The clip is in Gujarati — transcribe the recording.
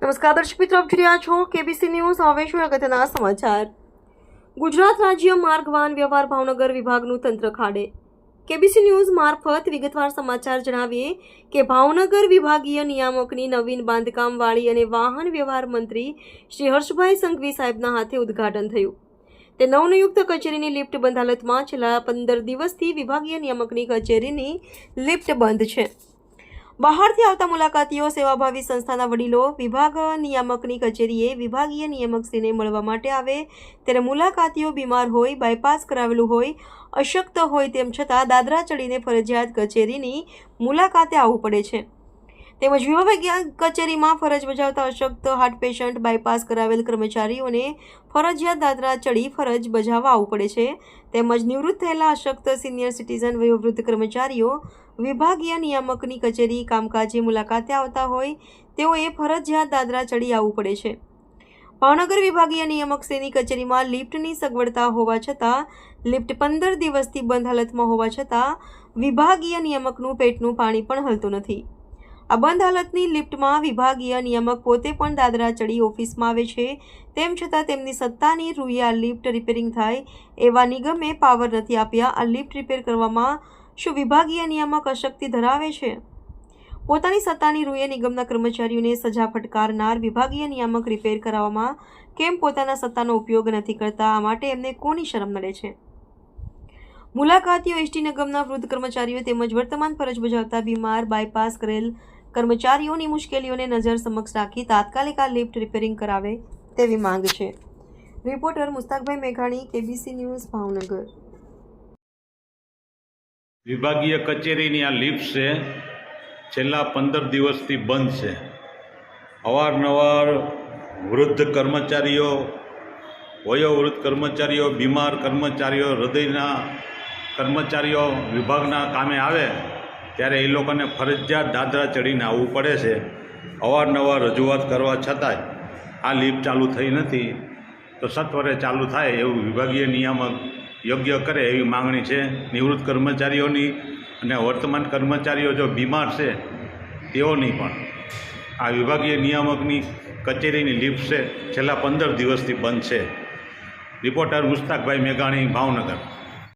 નમસ્કાર દર્શક મિત્રો, આપ જોઈ રહ્યા છો કેબીસી ન્યૂઝ। હવે શું અગત્યના સમાચાર। ગુજરાત રાજ્ય માર્ગ વાહન વ્યવહાર ભાવનગર વિભાગનું તંત્ર ખાડે। કેબીસી ન્યૂઝ મારફત વિગતવાર સમાચાર જણાવીએ કે ભાવનગર વિભાગીય નિયામકની નવીન બાંધકામ વાળી અને વાહન વ્યવહાર મંત્રી શ્રી હર્ષભાઈ સંઘવી સાહેબના હાથે ઉદ્ઘાટન થયું। તે નવનિયુક્ત કચેરીની લિફ્ટ બંધ હાલતમાં છેલ્લા 15 દિવસથી વિભાગીય નિયામકની કચેરીની લિફ્ટ બંધ છે। બહારથી આવતા મુલાકાતીઓ, સેવાભાવી સંસ્થાના વડીલો વિભાગ નિયામકની કચેરીએ વિભાગીય નિયામકશ્રીને મળવા માટે આવે ત્યારે મુલાકાતીઓ બીમાર હોય, બાયપાસ કરાવેલું હોય, અશક્ત હોય તેમ છતાં દાદરા ચડીને ફરજિયાત કચેરીની મુલાકાતે આવવું પડે છે। તેમજ વિભાગીય કચેરીમાં ફરજ બજાવતા અશક્ત, હાર્ટ પેશન્ટ, બાયપાસ કરાવેલ કર્મચારીઓને ફરજિયાત દાદરા ચડી ફરજ બજાવવા આવવું પડે છે। તેમજ નિવૃત્ત થયેલા અશક્ત, સિનિયર સિટીઝન, વયોવૃદ્ધ કર્મચારીઓ વિભાગીય નિયામકની કચેરી કામકાજે મુલાકાતે આવતા હોય તેઓએ ફરજિયાત દાદરા ચડી આવવું પડે છે। ભાવનગર વિભાગીય નિયામકશ્રીની કચેરીમાં લિફ્ટની સગવડતા હોવા છતાં લિફ્ટ 15 દિવસથી બંધ હાલતમાં હોવા છતાં વિભાગીય નિયામકનું પેટનું પાણી પણ હલતું નથી। આ બંધ હાલતની લિફ્ટમાં વિભાગીય નિયામક પોતે પણ દાદરા ચડી ઓફિસમાં આવે છે, તેમ છતાં તેમની સત્તાની રૂએ આ લિફ્ટ રિપેરિંગ થાય એવા નિગમે પાવર નથી આપ્યા। આ લિફ્ટ રિપેર કરવામાં શું વિભાગીય નિયામક અશક્તિ ધરાવે છે? પોતાની સત્તાની રૂએ નિગમના કર્મચારીઓને સજા ફટકારનાર વિભાગીય નિયામક રિપેર કરાવવામાં કેમ પોતાના સત્તાનો ઉપયોગ નથી કરતા? આ માટે એમને કોની શરમ નડે છે? મુલાકાતીઓ, એસટી નિગમના વૃદ્ધ કર્મચારીઓ તેમજ વર્તમાન ફરજ બજાવતા બીમાર, બાયપાસ કરેલ કર્મચારીઓની મુશ્કેલીઓને નજર સમક્ષ રાખી તાત્કાલિક આ લિફ્ટ રિપેરિંગ કરાવે તેવી માંગ છે। રિપોર્ટર મુસ્તાકભાઈ મેઘાણી, કેબીસી ન્યૂઝ, ભાવનગર। વિભાગીય કચેરીની આ લિફ્ટ છે છેલ્લા 15 દિવસથી બંધ છે। અવારનવાર વૃદ્ધ કર્મચારીઓ, વયોવૃદ્ધ કર્મચારીઓ, બીમાર કર્મચારીઓ, હૃદયના કર્મચારીઓ વિભાગના કામે આવે ત્યારે એ લોકોને ફરજિયાત દાદરા ચડીને આવવું પડે છે। અવારનવાર રજૂઆત કરવા છતાંય આ લિફ્ટ ચાલુ થઈ નથી, તો સત્વરે ચાલુ થાય એવું વિભાગીય નિયામક યોગ્ય કરે એવી માંગણી છે નિવૃત્ત કર્મચારીઓની અને વર્તમાન કર્મચારીઓ જો બીમાર છે તેઓની પણ। આ વિભાગીય નિયામકની કચેરીની લિફ્ટ છે છેલ્લા 15 દિવસથી બંધ છે। રિપોર્ટર મુસ્તાકભાઈ મેઘાણી, ભાવનગર।